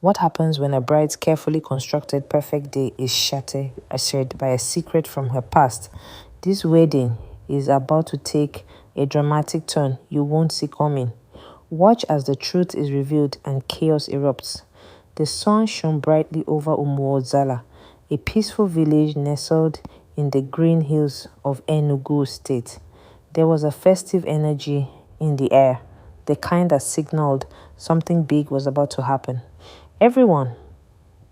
What happens when a bride's carefully constructed perfect day is shattered by a secret from her past? This wedding is about to take a dramatic turn you won't see coming. Watch as the truth is revealed and chaos erupts. The sun shone brightly over Umuozala, a peaceful village nestled in the green hills of Enugu State. There was a festive energy in the air, the kind that signaled something big was about to happen. Everyone,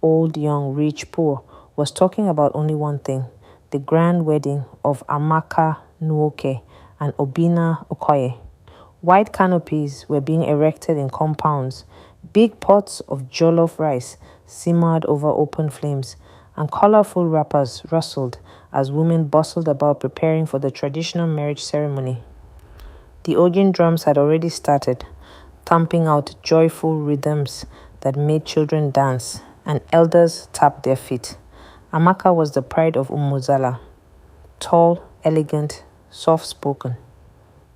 old, young, rich, poor, was talking about only one thing: the grand wedding of Amaka Nuoke and Obina Okoye. White canopies were being erected in compounds. Big pots of jollof rice simmered over open flames, and colorful wrappers rustled as women bustled about preparing for the traditional marriage ceremony. The organ drums had already started, thumping out joyful rhythms that made children dance and elders tap their feet. Amaka was the pride of Umuzala, tall, elegant, soft-spoken.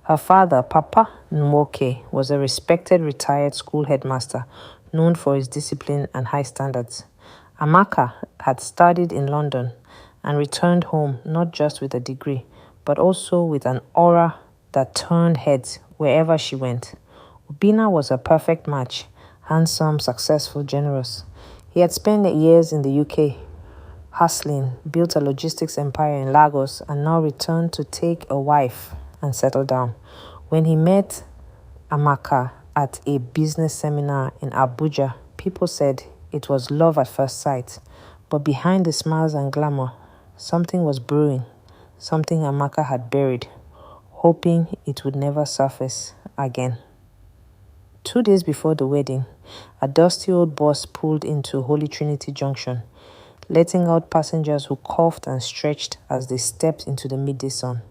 Her father, Papa Nwoke, was a respected retired school headmaster known for his discipline and high standards. Amaka had studied in London and returned home not just with a degree, but also with an aura that turned heads wherever she went. Obina was a perfect match, handsome, successful, generous. He had spent years in the UK, hustling, built a logistics empire in Lagos, and now returned to take a wife and settle down. When he met Amaka at a business seminar in Abuja, people said it was love at first sight. But behind the smiles and glamour, something was brewing, something Amaka had buried, hoping it would never surface again. 2 days before the wedding, a dusty old bus pulled into Holy Trinity Junction, letting out passengers who coughed and stretched as they stepped into the midday sun.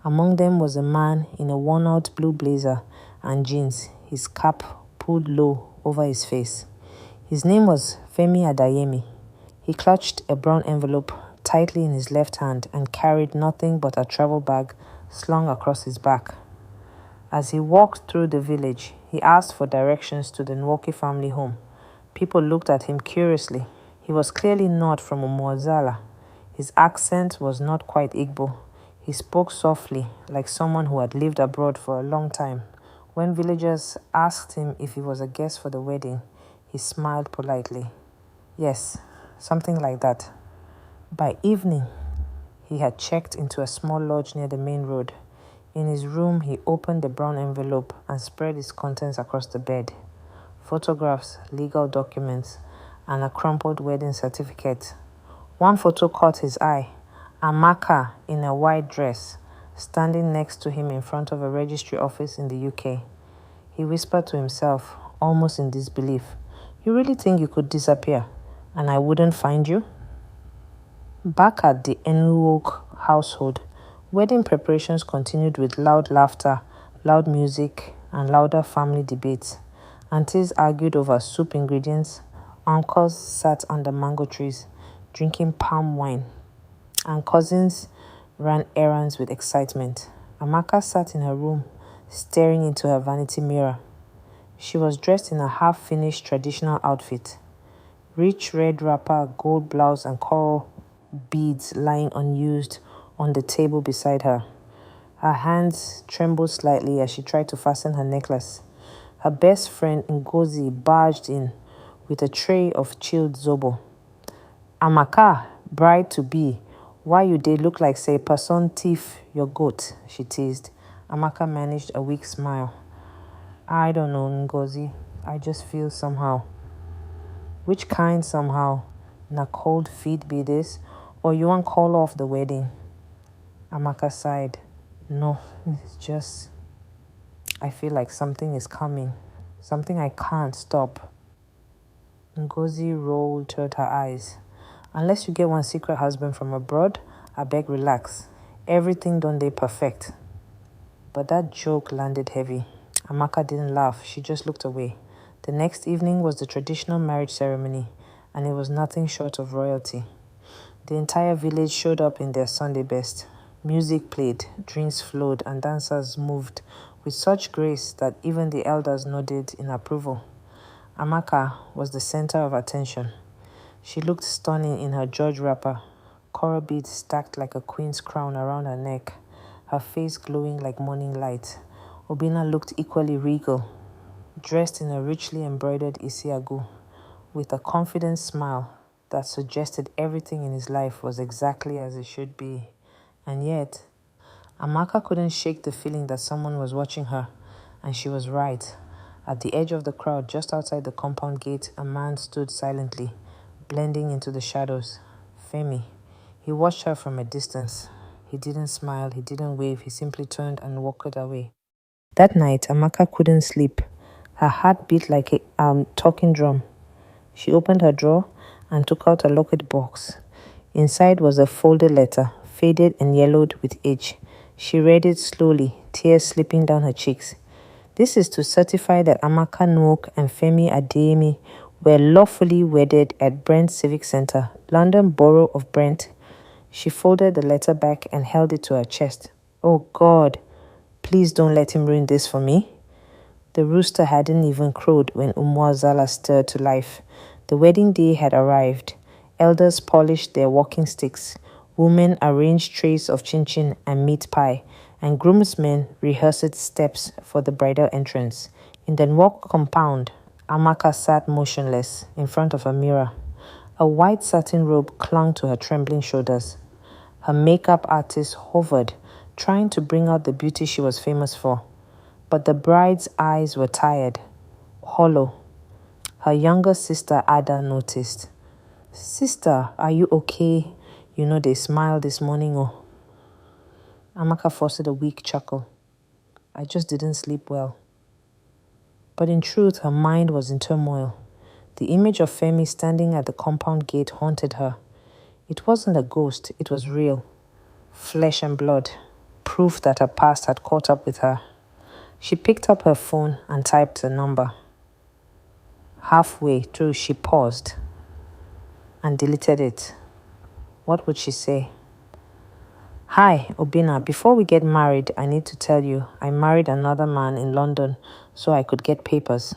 Among them was a man in a worn-out blue blazer and jeans, his cap pulled low over his face. His name was Femi Adayemi. He clutched a brown envelope tightly in his left hand and carried nothing but a travel bag slung across his back. As he walked through the village, he asked for directions to the Nwoke family home. People looked at him curiously. He was clearly not from Umuozala. His accent was not quite Igbo. He spoke softly, like someone who had lived abroad for a long time. When villagers asked him if he was a guest for the wedding, he smiled politely. Yes, something like that. By evening, he had checked into a small lodge near the main road. In his room, he opened the brown envelope and spread its contents across the bed. Photographs, legal documents, and a crumpled wedding certificate. One photo caught his eye. Amaka in a white dress, standing next to him in front of a registry office in the UK. He whispered to himself, almost in disbelief, "You really think you could disappear, and I wouldn't find you?" Back at the Enugu household, wedding preparations continued with loud laughter, loud music, and louder family debates. Aunties argued over soup ingredients, uncles sat under mango trees, drinking palm wine, and cousins ran errands with excitement. Amaka sat in her room, staring into her vanity mirror. She was dressed in a half-finished traditional outfit. Rich red wrapper, gold blouse, and coral beads lying unused on the table beside her. Her hands trembled slightly as she tried to fasten her necklace. Her best friend Ngozi barged in with a tray of chilled zobo. "Amaka, bride-to-be, why you dey look like say person thief your goat?" she teased. Amaka managed a weak smile. "I don't know, Ngozi. I just feel somehow." "Which kind somehow? Na cold feet be this? Or you want call off the wedding?" Amaka sighed. "No, it's just I feel like something is coming. Something I can't stop." Ngozi rolled her eyes. "Unless you get one secret husband from abroad, I beg relax. Everything done dey perfect." But that joke landed heavy. Amaka didn't laugh, she just looked away. The next evening was the traditional marriage ceremony, and it was nothing short of royalty. The entire village showed up in their Sunday best. Music played, drinks flowed, and dancers moved with such grace that even the elders nodded in approval. Amaka was the center of attention. She looked stunning in her George wrapper, coral beads stacked like a queen's crown around her neck, her face glowing like morning light. Obina looked equally regal, dressed in a richly embroidered isiagu, with a confident smile that suggested everything in his life was exactly as it should be. And yet, Amaka couldn't shake the feeling that someone was watching her, and she was right. At the edge of the crowd, just outside the compound gate, a man stood silently, blending into the shadows. Femi. He watched her from a distance. He didn't smile, he didn't wave, he simply turned and walked away. That night, Amaka couldn't sleep. Her heart beat like a talking drum. She opened her drawer and took out a locket box. Inside was a folded letter, faded and yellowed with age. She read it slowly, tears slipping down her cheeks. This is to certify that Amaka Nwok and Femi Adeyemi were lawfully wedded at Brent Civic Center, London Borough of Brent. She folded the letter back and held it to her chest. Oh God, please don't let him ruin this for me. The rooster hadn't even crowed when Umuazala stirred to life. The wedding day had arrived. Elders polished their walking sticks. Women arranged trays of chin-chin and meat pie, and groomsmen rehearsed steps for the bridal entrance. In the Nwok compound, Amaka sat motionless in front of a mirror. A white satin robe clung to her trembling shoulders. Her makeup artist hovered, trying to bring out the beauty she was famous for. But the bride's eyes were tired, hollow. Her younger sister Ada noticed. Sister, are you okay? You know they smiled this morning, oh. Amaka forced a weak chuckle. I just didn't sleep well. But in truth, her mind was in turmoil. The image of Femi standing at the compound gate haunted her. It wasn't a ghost, it was real. Flesh and blood, proof that her past had caught up with her. She picked up her phone and typed a number. Halfway through, she paused and deleted it. What would she say? Hi, Obina. Before we get married, I need to tell you, I married another man in London so I could get papers.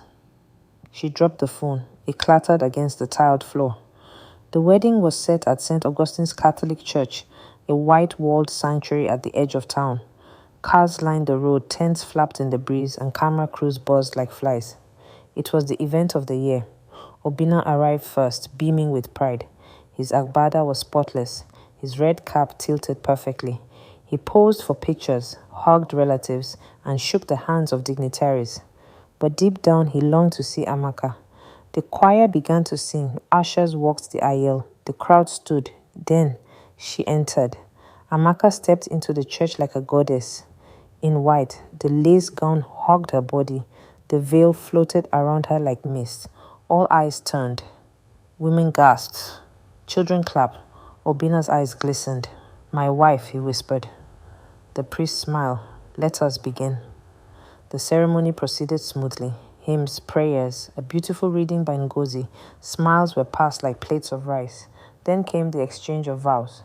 She dropped the phone. It clattered against the tiled floor. The wedding was set at St. Augustine's Catholic Church, a white-walled sanctuary at the edge of town. Cars lined the road, tents flapped in the breeze, and camera crews buzzed like flies. It was the event of the year. Obina arrived first, beaming with pride. His agbada was spotless, his red cap tilted perfectly. He posed for pictures, hugged relatives, and shook the hands of dignitaries. But deep down, he longed to see Amaka. The choir began to sing. Ushers walked the aisle. The crowd stood. Then she entered. Amaka stepped into the church like a goddess. In white, the lace gown hugged her body. The veil floated around her like mist. All eyes turned. Women gasped. Children clapped. Obina's eyes glistened. My wife, he whispered. The priest smiled. Let us begin. The ceremony proceeded smoothly. Hymns, prayers, a beautiful reading by Ngozi. Smiles were passed like plates of rice. Then came the exchange of vows.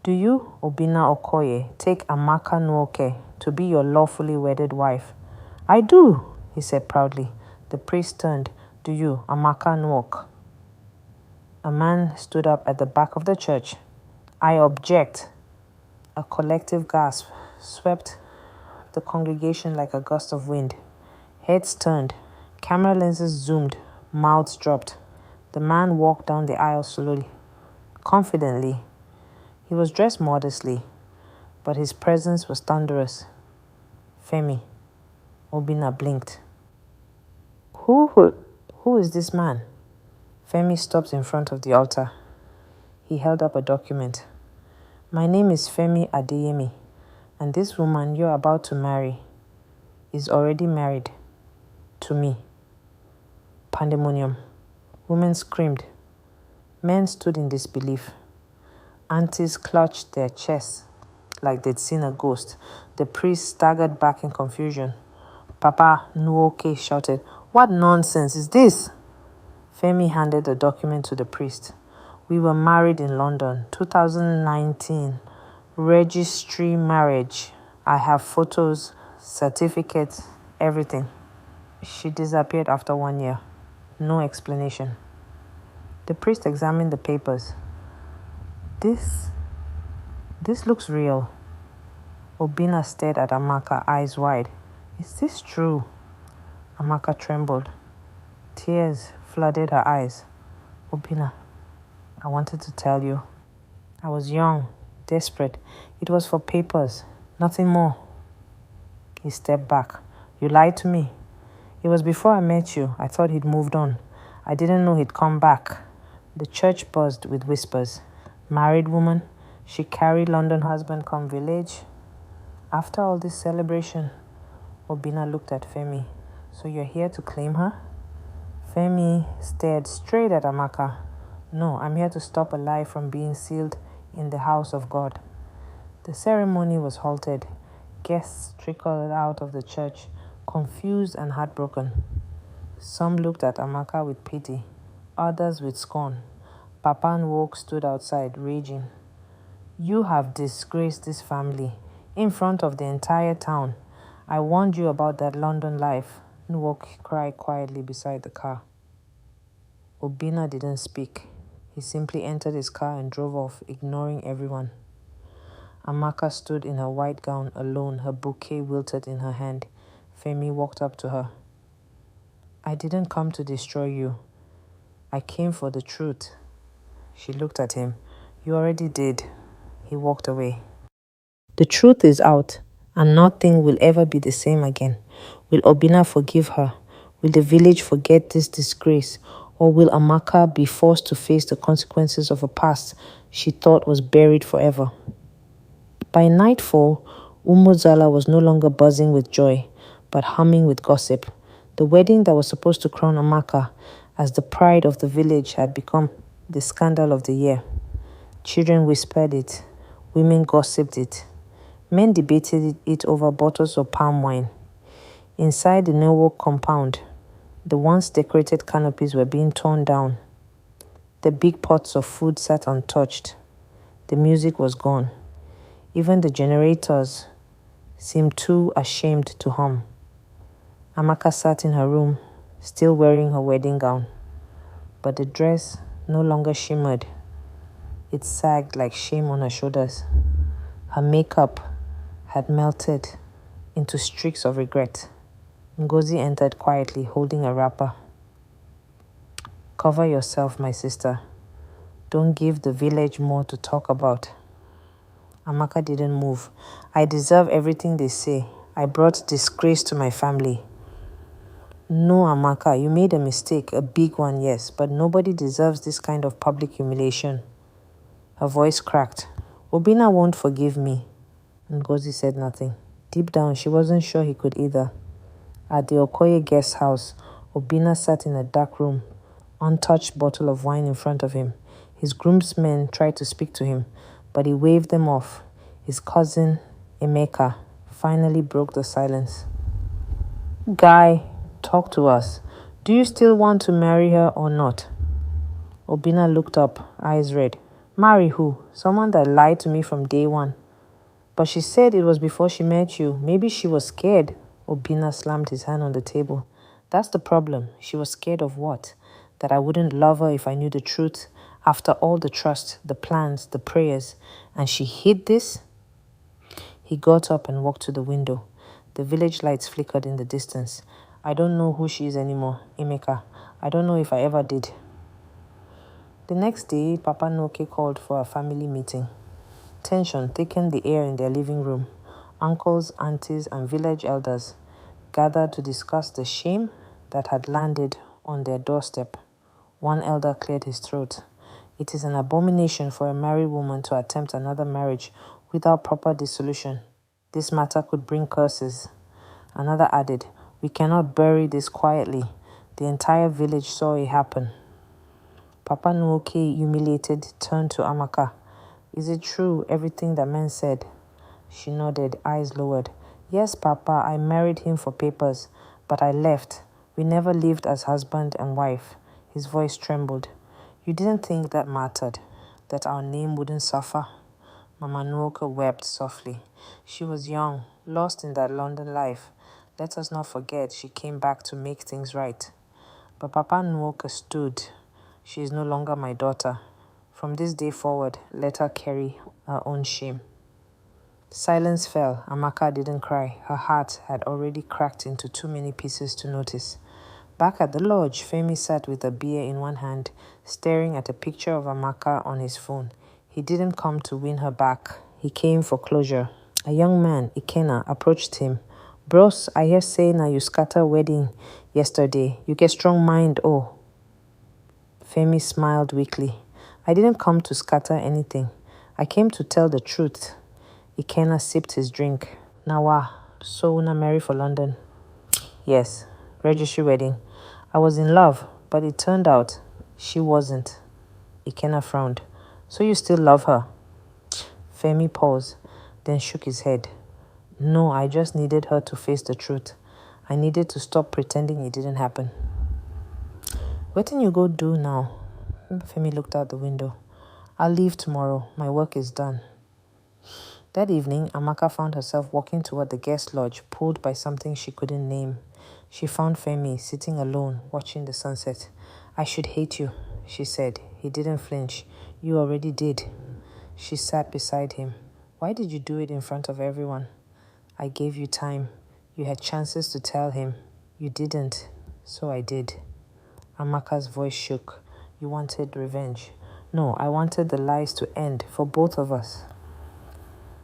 Do you, Obina Okoye, take Amaka Nwoke to be your lawfully wedded wife? I do, he said proudly. The priest turned. Do you, Amaka Nwok? A man stood up at the back of the church. I object. A collective gasp swept the congregation like a gust of wind. Heads turned. Camera lenses zoomed. Mouths dropped. The man walked down the aisle slowly, confidently. He was dressed modestly, but his presence was thunderous. Femi. Obina blinked. Who is this man? Femi stopped in front of the altar. He held up a document. My name is Femi Adeyemi, and this woman you're about to marry is already married to me. Pandemonium. Women screamed. Men stood in disbelief. Aunties clutched their chests like they'd seen a ghost. The priest staggered back in confusion. Papa Nuoke shouted, What nonsense is this? Femi handed the document to the priest. We were married in London, 2019. Registry marriage. I have photos, certificates, everything. She disappeared after 1 year. No explanation. The priest examined the papers. This looks real. Obina stared at Amaka, eyes wide. Is this true? Amaka trembled. Tears flooded her eyes. Obina, I wanted to tell you. I was young, desperate. It was for papers, nothing more. He stepped back. You lied to me. It was before I met you. I thought he'd moved on. I didn't know he'd come back. The church buzzed with whispers. Married woman. She carried London husband come village. After all this celebration, Obina looked at Femi. So you're here to claim her? Femi stared straight at Amaka. No, I'm here to stop a lie from being sealed in the house of God. The ceremony was halted. Guests trickled out of the church, confused and heartbroken. Some looked at Amaka with pity, others with scorn. Papa and Woke stood outside, raging. You have disgraced this family in front of the entire town. I warned you about that London life. Nwok cried quietly beside the car. Obina didn't speak. He simply entered his car and drove off, ignoring everyone. Amaka stood in her white gown alone, her bouquet wilted in her hand. Femi walked up to her. I didn't come to destroy you. I came for the truth. She looked at him. You already did. He walked away. The truth is out, and nothing will ever be the same again. Will Obina forgive her? Will the village forget this disgrace? Or will Amaka be forced to face the consequences of a past she thought was buried forever? By nightfall, Umuzala was no longer buzzing with joy, but humming with gossip. The wedding that was supposed to crown Amaka as the pride of the village had become the scandal of the year. Children whispered it. Women gossiped it. Men debated it over bottles of palm wine. Inside the Norwalk compound, the once decorated canopies were being torn down. The big pots of food sat untouched. The music was gone. Even the generators seemed too ashamed to hum. Amaka sat in her room, still wearing her wedding gown. But the dress no longer shimmered. It sagged like shame on her shoulders. Her makeup had melted into streaks of regret. Ngozi entered quietly, holding a wrapper. Cover yourself, my sister. Don't give the village more to talk about. Amaka didn't move. I deserve everything they say. I brought disgrace to my family. No, Amaka, you made a mistake, a big one, yes, but nobody deserves this kind of public humiliation. Her voice cracked. Obina won't forgive me. Ngozi said nothing. Deep down, she wasn't sure he could either. At the Okoye guest house, Obina sat in a dark room, untouched bottle of wine in front of him. His groomsmen tried to speak to him, but he waved them off. His cousin, Emeka, finally broke the silence. Guy, talk to us. Do you still want to marry her or not? Obina looked up, eyes red. Marry who? Someone that lied to me from day one. But she said it was before she met you. Maybe she was scared. Obina slammed his hand on the table. That's the problem. She was scared of what? That I wouldn't love her if I knew the truth? After all the trust, the plans, the prayers, and she hid this? He got up and walked to the window. The village lights flickered in the distance. I don't know who she is anymore, Emeka. I don't know if I ever did. The next day, Papa Noke called for a family meeting. Tension thickened the air in their living room. Uncles, aunties, and village elders gathered to discuss the shame that had landed on their doorstep. One elder cleared his throat. It is an abomination for a married woman to attempt another marriage without proper dissolution. This matter could bring curses. Another added, we cannot bury this quietly. The entire village saw it happen. Papa Nuoke, humiliated, turned to Amaka. Is it true, everything that men said? She nodded, eyes lowered. Yes, Papa, I married him for papers, but I left. We never lived as husband and wife. His voice trembled. You didn't think that mattered, that our name wouldn't suffer? Mama Nuoka wept softly. She was young, lost in that London life. Let us not forget she came back to make things right. But Papa Nwoke stood. She is no longer my daughter. From this day forward, let her carry her own shame. Silence fell. Amaka didn't cry. Her heart had already cracked into too many pieces to notice. Back at the lodge, Femi sat with a beer in one hand, staring at a picture of Amaka on his phone. He didn't come to win her back. He came for closure. A young man, Ikena, approached him. Bros, I hear say na you scatter wedding yesterday. You get strong mind, oh. Femi smiled weakly. I didn't come to scatter anything. I came to tell the truth. Ikena sipped his drink. Nawa, so una marry for London? Yes, registry wedding. I was in love, but it turned out she wasn't. Ikena frowned. So you still love her? Femi paused, then shook his head. No, I just needed her to face the truth. I needed to stop pretending it didn't happen. What can you go do now? Femi looked out the window. I'll leave tomorrow. My work is done. That evening, Amaka found herself walking toward the guest lodge, pulled by something she couldn't name. She found Femi sitting alone, watching the sunset. I should hate you, she said. He didn't flinch. You already did. She sat beside him. Why did you do it in front of everyone? I gave you time. You had chances to tell him. You didn't. So I did. Amaka's voice shook. You wanted revenge. No, I wanted the lies to end for both of us.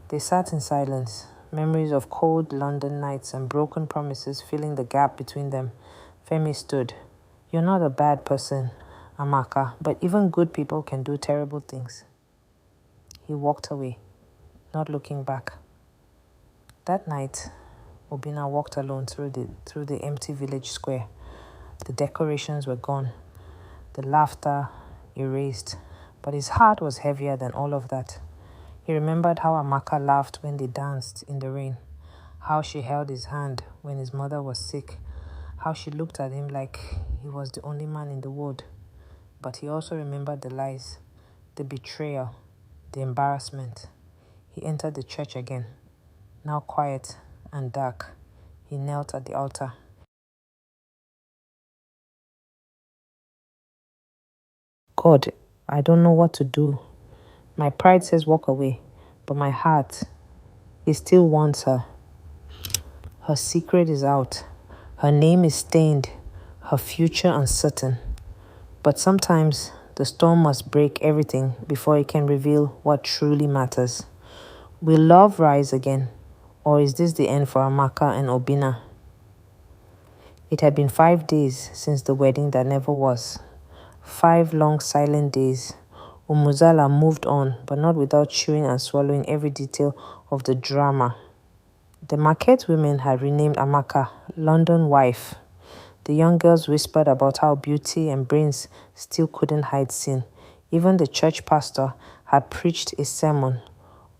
They sat in silence, memories of cold London nights and broken promises filling the gap between them. Femi stood. You're not a bad person, Amaka, but even good people can do terrible things. He walked away, not looking back. That night, Obina walked alone through the empty village square. The decorations were gone, the laughter erased, but his heart was heavier than all of that. He remembered how Amaka laughed when they danced in the rain, how she held his hand when his mother was sick, how she looked at him like he was the only man in the world. But he also remembered the lies, the betrayal, the embarrassment. He entered the church again. Now quiet and dark, he knelt at the altar. God, I don't know what to do. My pride says walk away, but my heart, it still wants her. Her secret is out. Her name is stained. Her future uncertain. But sometimes the storm must break everything before it can reveal what truly matters. Will love rise again? Or is this the end for Amaka and Obina? It had been 5 days since the wedding that never was. 5 long silent days. Umuzala moved on, but not without chewing and swallowing every detail of the drama. The market women had renamed Amaka London Wife. The young girls whispered about how beauty and brains still couldn't hide sin. Even the church pastor had preached a sermon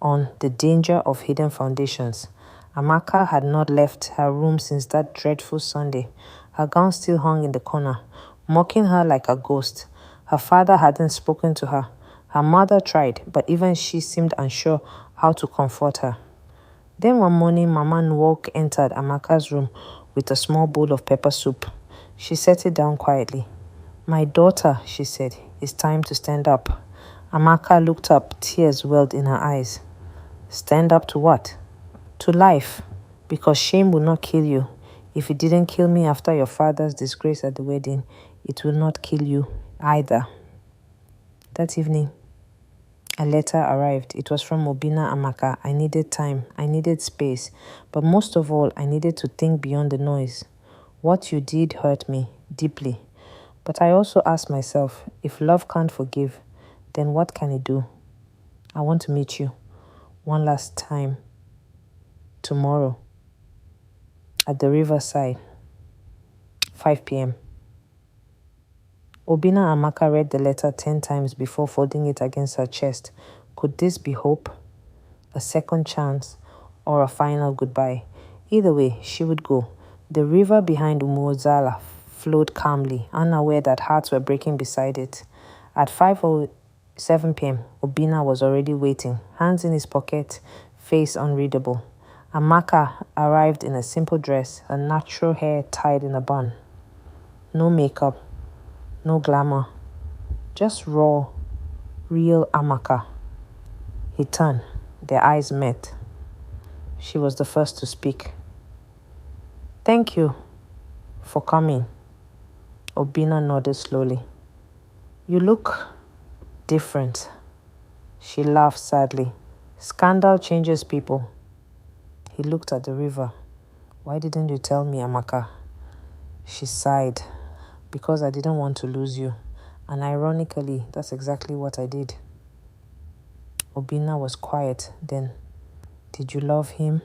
on the danger of hidden foundations. Amaka had not left her room since that dreadful Sunday. Her gown still hung in the corner, mocking her like a ghost. Her father hadn't spoken to her. Her mother tried, but even she seemed unsure how to comfort her. Then one morning, Mama Nwoke entered Amaka's room with a small bowl of pepper soup. She set it down quietly. My daughter, she said, it's time to stand up. Amaka looked up, tears welled in her eyes. Stand up to what? To life, because shame will not kill you. If it didn't kill me after your father's disgrace at the wedding, it will not kill you either. That evening, a letter arrived. It was from Obina Amaka. I needed time. I needed space. But most of all, I needed to think beyond the noise. What you did hurt me deeply. But I also asked myself, if love can't forgive, then what can it do? I want to meet you one last time tomorrow at the riverside, 5 p.m. Obina Amaka read the letter 10 times before folding it against her chest. Could this be hope? A second chance? Or a final goodbye? Either way, she would go. The river behind Umuozala flowed calmly, unaware that hearts were breaking beside it. At 5:07 p.m., Obina was already waiting, hands in his pocket, face unreadable. Amaka arrived in a simple dress, her natural hair tied in a bun. No makeup. No glamour, just raw, real Amaka. He turned. Their eyes met. She was the first to speak. Thank you for coming. Obina nodded slowly. You look different. She laughed sadly. Scandal changes people. He looked at the river. Why didn't you tell me, Amaka? She sighed. Because I didn't want to lose you. And ironically, that's exactly what I did. Obina was quiet then. Did you love him?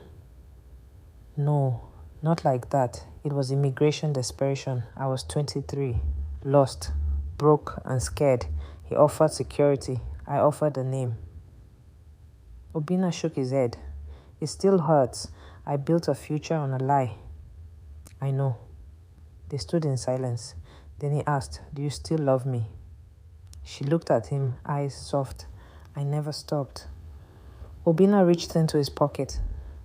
No, not like that. It was immigration desperation. I was 23, lost, broke, and scared. He offered security. I offered a name. Obina shook his head. It still hurts. I built a future on a lie. I know. They stood in silence. Then he asked, do you still love me? She looked at him, eyes soft. I never stopped. Obina reached into his pocket.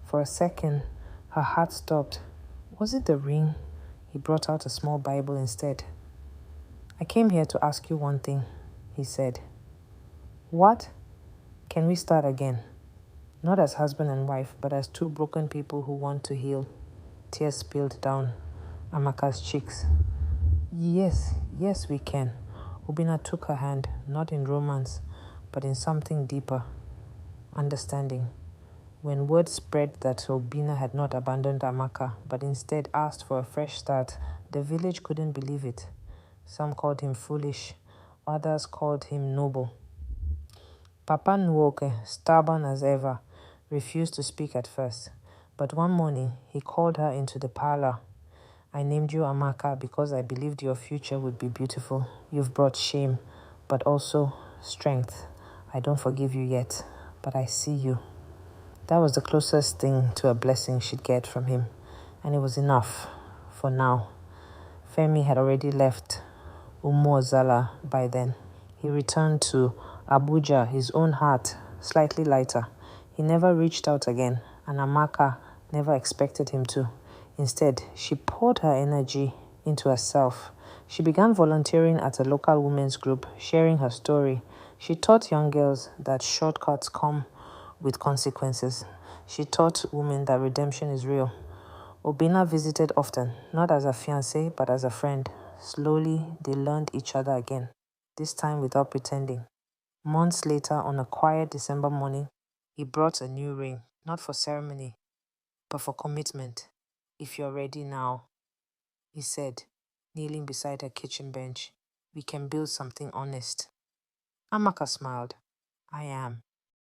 For a second, her heart stopped. Was it the ring? He brought out a small Bible instead. I came here to ask you one thing, he said. What? Can we start again? Not as husband and wife, but as two broken people who want to heal. Tears spilled down Amaka's cheeks. Yes, we can. Obina took her hand, not in romance, but in something deeper. Understanding. When word spread that Obina had not abandoned Amaka, but instead asked for a fresh start, the village couldn't believe it. Some called him foolish, others called him noble. Papa Nwoke, stubborn as ever, refused to speak at first. But one morning, he called her into the parlor. I named you Amaka because I believed your future would be beautiful. You've brought shame, but also strength. I don't forgive you yet, but I see you. That was the closest thing to a blessing she'd get from him, and it was enough for now. Femi had already left Umuozala by then. He returned to Abuja, his own heart slightly lighter. He never reached out again, and Amaka never expected him to. Instead, she poured her energy into herself. She began volunteering at a local women's group, sharing her story. She taught young girls that shortcuts come with consequences. She taught women that redemption is real. Obina visited often, not as a fiancé, but as a friend. Slowly, they learned each other again, this time without pretending. Months later, on a quiet December morning, he brought a new ring, not for ceremony, but for commitment. If you're ready now, he said, kneeling beside her kitchen bench, we can build something honest. Amaka smiled. I am.